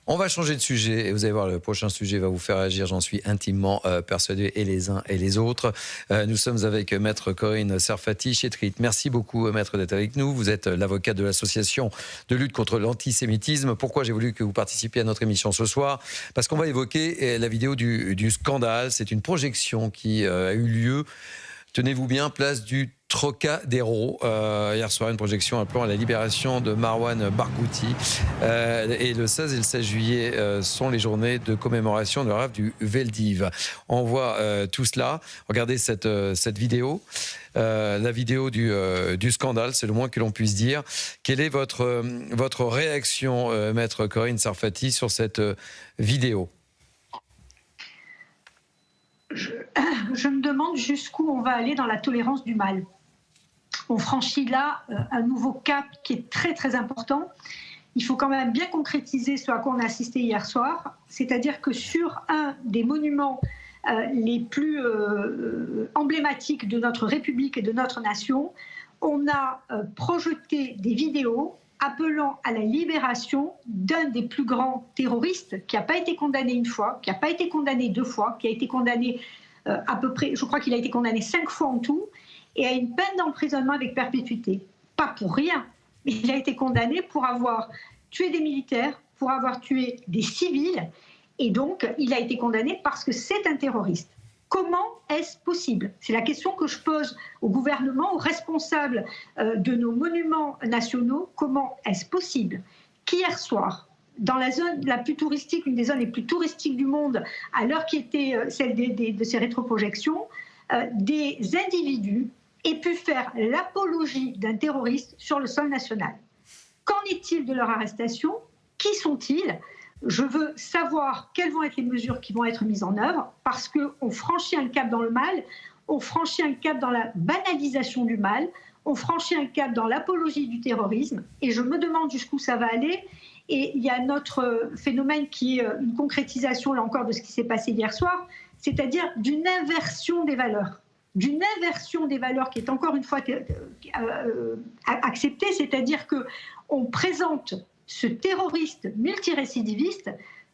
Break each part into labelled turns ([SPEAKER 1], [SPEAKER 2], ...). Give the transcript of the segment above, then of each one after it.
[SPEAKER 1] On va changer de sujet et vous allez voir, le prochain sujet va vous faire agir, j'en suis intimement persuadé, et les uns et les autres. Nous sommes avec Maître Corinne Serfati Chetrit. Merci beaucoup, Maître, d'être avec nous. Vous êtes l'avocate de l'association de lutte contre l'antisémitisme. Pourquoi j'ai voulu que vous participiez à notre émission ce soir? Parce qu'on va évoquer la vidéo du scandale. C'est une projection qui a eu lieu, tenez-vous bien, place du Trocadéro. Hier soir, une projection appelant à la libération de Marwan Barghouti. Et le 16 et le 16 juillet sont les journées de commémoration de la rafle du Veldiv. On voit tout cela. Regardez cette vidéo. La vidéo du scandale, c'est le moins que l'on puisse dire. Quelle est votre réaction, Maître Corinne Serfati, sur cette vidéo?
[SPEAKER 2] Je me demande jusqu'où on va aller dans la tolérance du mal. On franchit là un nouveau cap qui est très très important. Il faut quand même bien concrétiser ce à quoi on a assisté hier soir, c'est-à-dire que sur un des monuments les plus emblématiques de notre République et de notre nation, on a projeté des vidéos appelant à la libération d'un des plus grands terroristes qui n'a pas été condamné une fois, qui n'a pas été condamné deux fois, qui a été condamné à peu près, je crois qu'il a été condamné 5 fois en tout, et à une peine d'emprisonnement avec perpétuité. Pas pour rien, mais il a été condamné pour avoir tué des militaires, pour avoir tué des civils, et donc il a été condamné parce que c'est un terroriste. Comment est-ce possible? C'est la question que je pose au gouvernement, aux responsables de nos monuments nationaux. Comment est-ce possible qu'hier soir, dans la zone la plus touristique, une des zones les plus touristiques du monde, à l'heure qui était celle de ces rétroprojections, des individus aient pu faire l'apologie d'un terroriste sur le sol national? Qu'en est-il de leur arrestation? Qui sont-ils? Je veux savoir quelles vont être les mesures qui vont être mises en œuvre, parce qu'on franchit un cap dans le mal, on franchit un cap dans la banalisation du mal, on franchit un cap dans l'apologie du terrorisme, et je me demande jusqu'où ça va aller. Et il y a un autre phénomène qui est une concrétisation, là encore, de ce qui s'est passé hier soir, c'est-à-dire d'une inversion des valeurs. D'une inversion des valeurs qui est encore une fois acceptée, c'est-à-dire qu'on présente ce terroriste multirécidiviste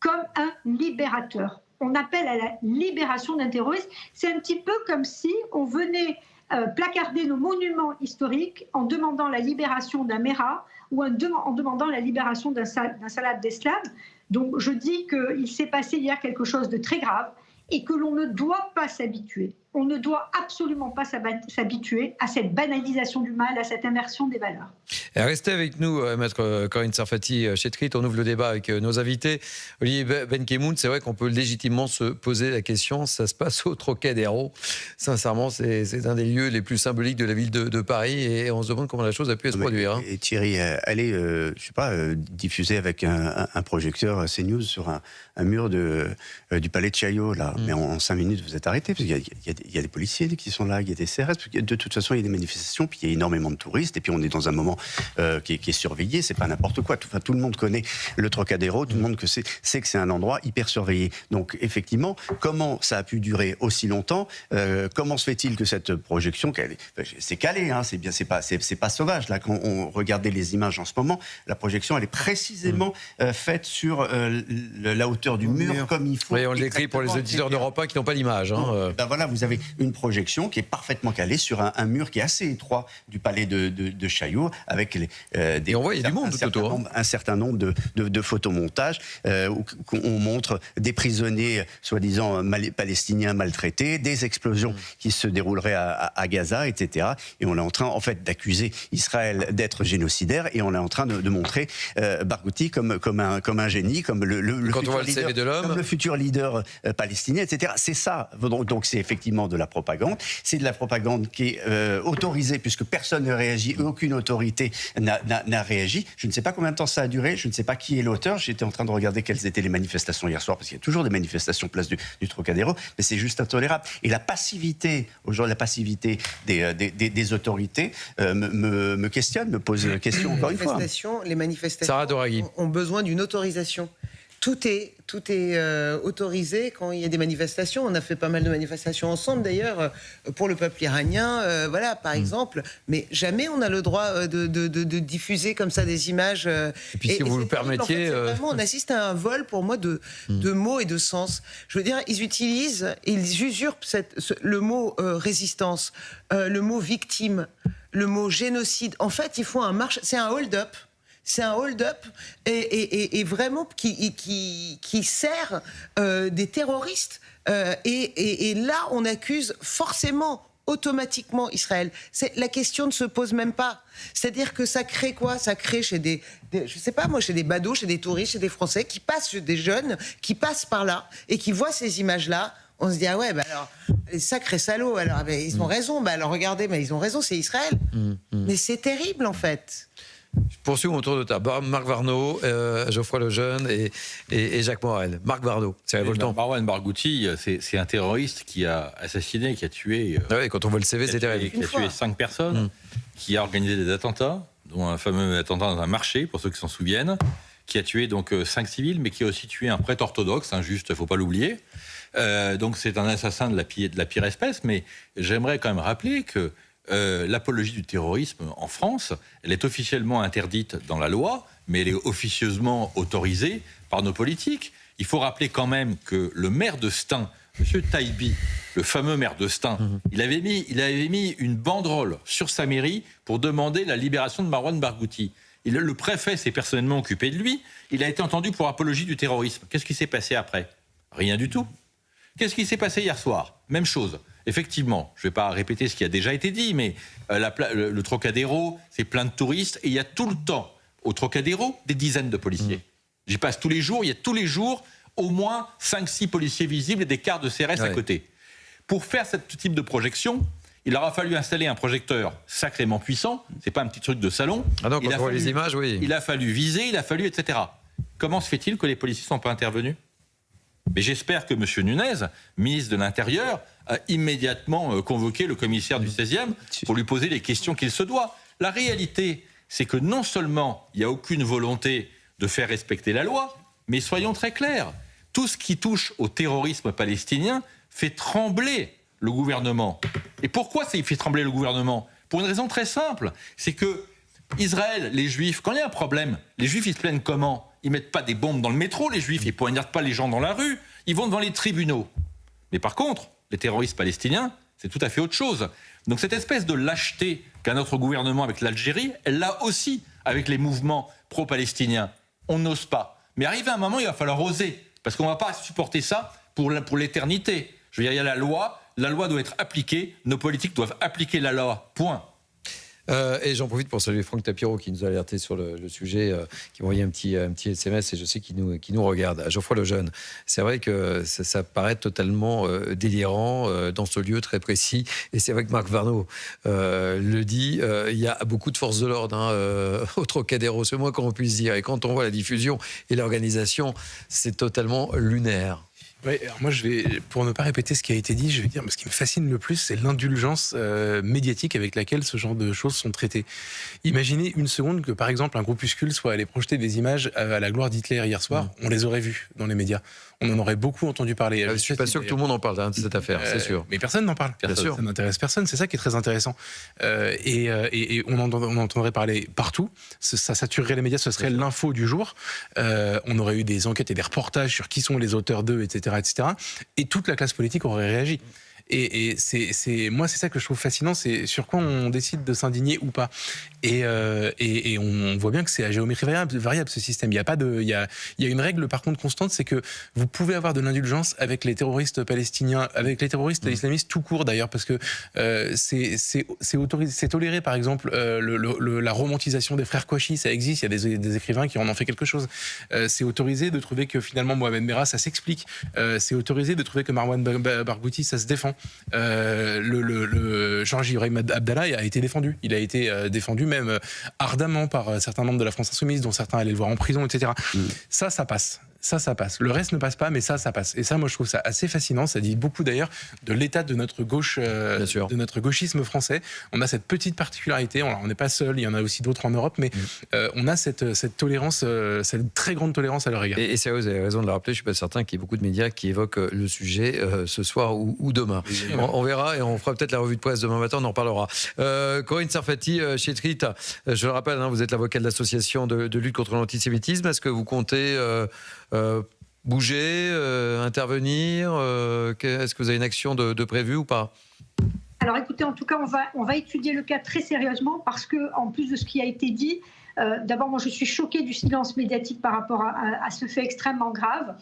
[SPEAKER 2] comme un libérateur. On appelle à la libération d'un terroriste. C'est un petit peu comme si on venait placarder nos monuments historiques en demandant la libération d'un Mera ou en demandant la libération d'un Salah Abdeslam. Donc je dis qu'il s'est passé hier quelque chose de très grave et que l'on ne doit pas s'habituer. On ne doit absolument pas s'habituer à cette banalisation du mal, à cette inversion des valeurs.
[SPEAKER 1] Et restez avec nous, Maître Corinne Serfati Chetrit. On ouvre le débat avec nos invités. Olivier Benkemoun, c'est vrai qu'on peut légitimement se poser la question. Ça se passe au Trocadéro. Sincèrement, c'est un des lieux les plus symboliques de la ville de Paris, et on se demande comment la chose a pu se produire.
[SPEAKER 3] Et Thierry, allez, je sais pas, diffuser avec un projecteur CNews sur un mur du palais de Chaillot, là. Mais en 5 minutes, vous êtes arrêté, parce qu'il y a des policiers qui sont là, il y a des CRS, parce que de toute façon, il y a des manifestations, puis il y a énormément de touristes, et puis on est dans un moment qui est surveillé, c'est pas n'importe quoi. Tout le monde connaît le Trocadéro, tout le monde sait que c'est un endroit hyper surveillé. Donc, effectivement, comment ça a pu durer aussi longtemps? Comment se fait-il que cette projection, c'est calé, hein, c'est pas sauvage, là, quand on regardait les images en ce moment, la projection, elle est précisément faite sur la hauteur du mur, comme il faut.
[SPEAKER 1] Oui, on l'écrit pour les auditeurs d'Europe 1 qui n'ont pas l'image.
[SPEAKER 3] Ben voilà, vous avez une projection qui est parfaitement calée sur un mur qui est assez étroit du palais de Chaillot, avec
[SPEAKER 1] et on voit, il y a du monde tout autour.
[SPEAKER 3] Un certain nombre de photomontages où on montre des prisonniers soi-disant palestiniens maltraités, des explosions qui se dérouleraient à Gaza, etc. Et on est en train, en fait, d'accuser Israël d'être génocidaire, et on est en train de montrer Barghouti comme un génie, comme le futur leader palestinien, etc. C'est ça. Donc c'est effectivement de la propagande. C'est de la propagande qui est autorisée, puisque personne ne réagit, aucune autorité n'a réagi. Je ne sais pas combien de temps ça a duré, je ne sais pas qui est l'auteur. J'étais en train de regarder quelles étaient les manifestations hier soir, parce qu'il y a toujours des manifestations place du Trocadéro, mais c'est juste intolérable. Et la passivité, aujourd'hui, la passivité des autorités me questionne, me pose question encore une fois.
[SPEAKER 4] Les manifestations ont besoin d'une autorisation. tout est autorisé quand il y a des manifestations. On a fait pas mal de manifestations ensemble, d'ailleurs, pour le peuple iranien, voilà, par exemple. Mais jamais on a le droit de diffuser comme ça des images.
[SPEAKER 1] Et puis, si vous le permettiez...
[SPEAKER 4] En fait, vraiment, on assiste à un vol, pour moi, de mots et de sens. Je veux dire, ils usurpent le mot résistance, le mot victime, le mot génocide. En fait, ils font c'est un hold-up. C'est un hold-up et vraiment qui sert des terroristes. Et là, on accuse forcément, automatiquement Israël. La question ne se pose même pas. C'est-à-dire que ça crée quoi ? Ça crée chez je sais pas moi, chez des badauds, chez des touristes, chez des Français qui passent, chez des jeunes qui passent par là et qui voient ces images-là. On se dit, ah ouais, bah alors, les sacrés salauds, alors, bah, ils ont raison. Bah alors, regardez, bah, ils ont raison, c'est Israël. Mais c'est terrible, en fait.
[SPEAKER 1] Je poursuis mon tour de table. Marc Varnaud, Geoffroy Lejeune et Jacques Morel. Marc Varnaud, c'est révoltant.
[SPEAKER 5] Marwan Barghouti, c'est un terroriste qui a assassiné, qui a tué...
[SPEAKER 1] oui, quand on voit le CV, c'est terrible.
[SPEAKER 5] Qui a tué 5 personnes, qui a organisé des attentats, dont un fameux attentat dans un marché, pour ceux qui s'en souviennent, qui a tué donc 5 civils, mais qui a aussi tué un prêtre orthodoxe, juste, il ne faut pas l'oublier. Donc c'est un assassin de la pire espèce, mais j'aimerais quand même rappeler que l'apologie du terrorisme en France, elle est officiellement interdite dans la loi, mais elle est officieusement autorisée par nos politiques. Il faut rappeler quand même que le maire de Stein, M. Taïbi, le fameux maire de Stein, il avait mis une banderole sur sa mairie pour demander la libération de Marwan Barghouti. Le préfet s'est personnellement occupé de lui. Il a été entendu pour apologie du terrorisme. Qu'est-ce qui s'est passé après ? Rien du tout. Qu'est-ce qui s'est passé hier soir ? Même chose. Effectivement, je ne vais pas répéter ce qui a déjà été dit, mais le Trocadéro, c'est plein de touristes, et il y a tout le temps, au Trocadéro, des dizaines de policiers. J'y passe tous les jours, il y a tous les jours au moins 5-6 policiers visibles et des quarts de CRS à côté. Pour faire ce type de projection, il aura fallu installer un projecteur sacrément puissant, c'est pas un petit truc de salon.
[SPEAKER 1] Ah non, quand on voit les images, oui.
[SPEAKER 5] Il a fallu viser, etc. Comment se fait-il que les policiers ne sont pas intervenus ? Mais j'espère que M. Nunez, ministre de l'Intérieur, a immédiatement convoqué le commissaire du 16e pour lui poser les questions qu'il se doit. La réalité, c'est que non seulement il n'y a aucune volonté de faire respecter la loi, mais soyons très clairs, tout ce qui touche au terrorisme palestinien fait trembler le gouvernement. Et pourquoi ça fait trembler le gouvernement ? Pour une raison très simple, c'est que Israël, les Juifs, quand il y a un problème, les Juifs ils se plaignent comment ? Ils mettent pas des bombes dans le métro, les Juifs, ils poignardent pas les gens dans la rue, ils vont devant les tribunaux. Mais par contre, les terroristes palestiniens, c'est tout à fait autre chose. Donc cette espèce de lâcheté qu'a notre gouvernement avec l'Algérie, elle l'a aussi avec les mouvements pro-palestiniens. On n'ose pas. Mais arrivé à un moment, il va falloir oser, parce qu'on ne va pas supporter ça pour l'éternité. Je veux dire, il y a la loi doit être appliquée, nos politiques doivent appliquer la loi, point.
[SPEAKER 1] Et j'en profite pour saluer Franck Tapiro qui nous a alerté sur le sujet, qui m'a envoyé un petit SMS et je sais qu'il nous regarde. À Geoffroy Lejeune, c'est vrai que ça paraît totalement délirant dans ce lieu très précis. Et c'est vrai que Marc Varnaud le dit, il y a beaucoup de forces de l'ordre au Trocadéro, c'est moins qu'on puisse dire. Et quand on voit la diffusion et l'organisation, c'est totalement lunaire.
[SPEAKER 6] Oui, alors moi, pour ne pas répéter ce qui a été dit, je vais dire, ce qui me fascine le plus, c'est l'indulgence médiatique avec laquelle ce genre de choses sont traitées. Imaginez une seconde que, par exemple, un groupuscule soit allé projeter des images à la gloire d'Hitler hier soir, on les aurait vues dans les médias. On en aurait beaucoup entendu parler.
[SPEAKER 1] Je ne suis pas sûr que tout le monde en parle de cette affaire, c'est sûr.
[SPEAKER 6] Mais personne n'en parle.
[SPEAKER 1] Bien sûr.
[SPEAKER 6] Ça n'intéresse personne, c'est ça qui est très intéressant. Et on entendrait parler partout. Ça saturerait les médias, ce serait l'info du jour. On aurait eu des enquêtes et des reportages sur qui sont les auteurs d'eux, etc. Et toute la classe politique aurait réagi. Et moi, c'est ça que je trouve fascinant, c'est sur quoi on décide de s'indigner ou pas. Et on voit bien que c'est à géométrie variable ce système. Il y a une règle par contre constante, c'est que vous pouvez avoir de l'indulgence avec les terroristes palestiniens, avec les terroristes islamistes tout court d'ailleurs, parce que c'est autorisé, c'est toléré. Par exemple, la romantisation des frères Kouachi, ça existe. Il y a des écrivains qui en ont fait quelque chose. C'est autorisé de trouver que finalement Mohamed Merah, ça s'explique. C'est autorisé de trouver que Marwan Barghouti, ça se défend. Georges Ibrahim Abdallah a été défendu. Il a été défendu même ardemment par certains membres de la France Insoumise, dont certains allaient le voir en prison, etc. Ça passe. ça passe. Le reste ne passe pas, mais ça passe. Et ça, moi, je trouve ça assez fascinant. Ça dit beaucoup d'ailleurs de l'état de notre gauche, de notre gauchisme français. On a cette petite particularité. On n'est pas seul. Il y en a aussi d'autres en Europe, mais on a cette tolérance, cette très grande tolérance à leur égard.
[SPEAKER 1] Et c'est vrai, vous avez raison de le rappeler. Je suis pas certain qu'il y ait beaucoup de médias qui évoquent le sujet ce soir ou demain. On verra et on fera peut-être la revue de presse demain matin. On en parlera. Corinne Sarfati, chez Trit, je le rappelle, vous êtes l'avocat de l'association de lutte contre l'antisémitisme. Est-ce que vous comptez bouger, intervenir Est-ce que vous avez une action de prévue ou pas?
[SPEAKER 2] Alors écoutez, en tout cas, on va étudier le cas très sérieusement parce que, en plus de ce qui a été dit, d'abord, moi, je suis choquée du silence médiatique par rapport à ce fait extrêmement grave.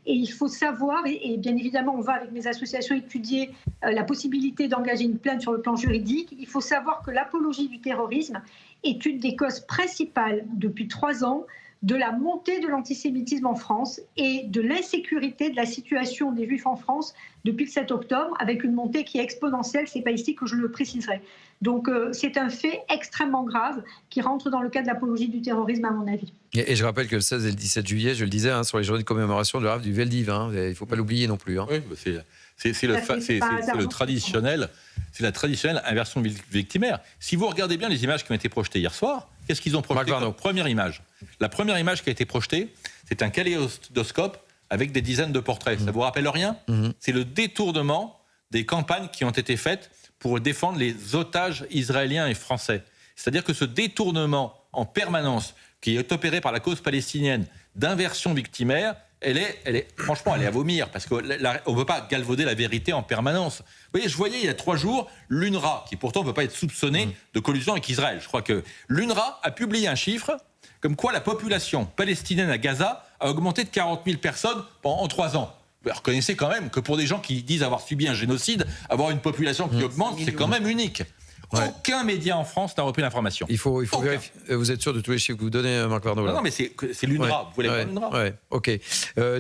[SPEAKER 2] Et il faut savoir, et bien évidemment, on va avec mes associations étudier la possibilité d'engager une plainte sur le plan juridique. Il faut savoir que l'apologie du terrorisme est une des causes principales depuis 3 ans de la montée de l'antisémitisme en France et de l'insécurité de la situation des Juifs en France depuis le 7 octobre, avec une montée qui est exponentielle, c'est pas ici que je le préciserai. Donc c'est un fait extrêmement grave qui rentre dans le cadre de l'apologie du terrorisme, à mon avis.
[SPEAKER 1] Et je rappelle que le 16 et le 17 juillet, je le disais, sur les journées de commémoration de l'Arave du Veldiv, il ne faut pas l'oublier non plus.
[SPEAKER 5] Oui, c'est le traditionnel, c'est la traditionnelle inversion victimaire. Si vous regardez bien les images qui ont été projetées hier soir, qu'est-ce qu'ils ont projeté comme première image? La première image qui a été projetée, c'est un kaléidoscope avec des dizaines de portraits. Ça vous rappelle rien? C'est le détournement des campagnes qui ont été faites pour défendre les otages israéliens et français. C'est-à-dire que ce détournement en permanence qui est opéré par la cause palestinienne d'inversion victimaire, franchement, elle est à vomir, parce qu'on ne peut pas galvauder la vérité en permanence. Vous voyez, je voyais il y a 3 jours l'UNRWA, qui pourtant ne peut pas être soupçonné de collusion avec Israël. Je crois que l'UNRWA a publié un chiffre comme quoi la population palestinienne à Gaza a augmenté de 40 000 personnes en 3 ans. Vous reconnaissez quand même que pour des gens qui disent avoir subi un génocide, avoir une population qui augmente, c'est quand même unique. Ouais. Aucun média en France n'a repris l'information.
[SPEAKER 1] Il faut vérifier. Vous êtes sûr de tous les chiffres que vous donnez, Marc Varnaud?
[SPEAKER 5] Non, mais c'est l'UNRWA. Vous voulez voir l'UNRWA?
[SPEAKER 1] Ouais, ok.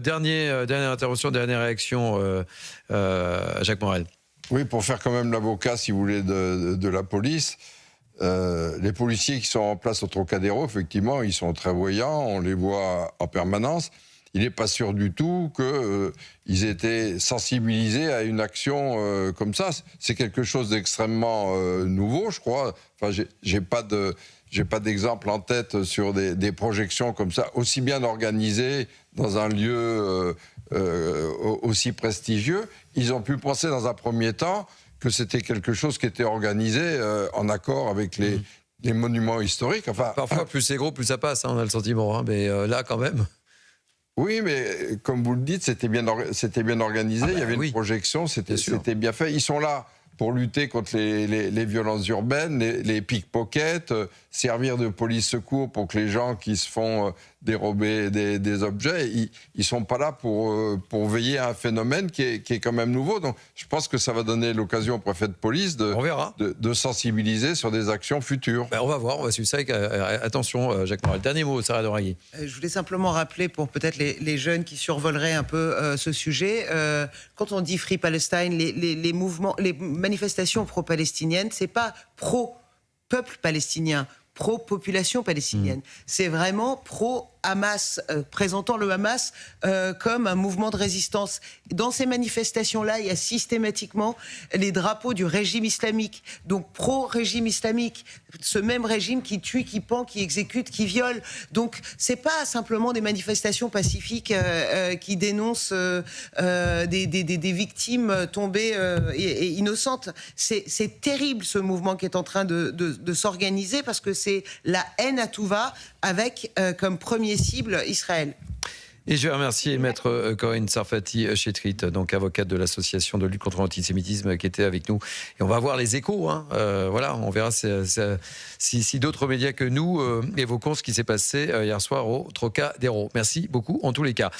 [SPEAKER 1] Dernière intervention, dernière réaction, Jacques Morel.
[SPEAKER 7] Oui, pour faire quand même l'avocat, si vous voulez, de la police. Les policiers qui sont en place au Trocadéro, effectivement, ils sont très voyants, on les voit en permanence. Il n'est pas sûr du tout qu'ils aient été sensibilisés à une action comme ça. C'est quelque chose d'extrêmement nouveau, je crois. Enfin, j'ai pas d'exemple en tête sur des projections comme ça, aussi bien organisées dans un lieu aussi prestigieux. Ils ont pu penser dans un premier temps que c'était quelque chose qui était organisé en accord avec les monuments historiques. Enfin,
[SPEAKER 1] parfois, plus c'est gros, plus ça passe, on a le sentiment. Mais là, quand même...
[SPEAKER 7] Oui, mais comme vous le dites, c'était bien organisé, il y avait une projection, c'était bien fait. Ils sont là pour lutter contre les violences urbaines, les pickpockets, servir de police-secours pour que les gens qui se font dérober des objets, ils ne sont pas là pour veiller à un phénomène qui est quand même nouveau. Donc je pense que ça va donner l'occasion au préfet de police de sensibiliser sur des actions futures.
[SPEAKER 1] On va voir, on va suivre ça avec attention, Jacques Morel. Dernier mot, Sarah Doraghi.
[SPEAKER 4] Je voulais simplement rappeler pour peut-être les jeunes qui survoleraient un peu ce sujet, quand on dit Free Palestine, les mouvements, les manifestations pro-palestiniennes, c'est pas pro-peuple palestinien, pro-population palestinienne. C'est vraiment pro-Hamas, présentant le Hamas comme un mouvement de résistance. Dans ces manifestations-là, il y a systématiquement les drapeaux du régime islamique, donc pro-régime islamique, ce même régime qui tue, qui pend, qui exécute, qui viole. Donc, c'est pas simplement des manifestations pacifiques qui dénoncent des victimes tombées et innocentes. C'est terrible, ce mouvement qui est en train de s'organiser, parce que c'est la haine à tout va, avec comme premier cible Israël.
[SPEAKER 1] Et je vais remercier Maître Corinne Sarfati Chetrit, donc avocate de l'association de lutte contre l'antisémitisme, qui était avec nous. Et on va voir les échos. Voilà, on verra si d'autres médias que nous évoquons ce qui s'est passé hier soir au Trocadéro. Merci beaucoup en tous les cas.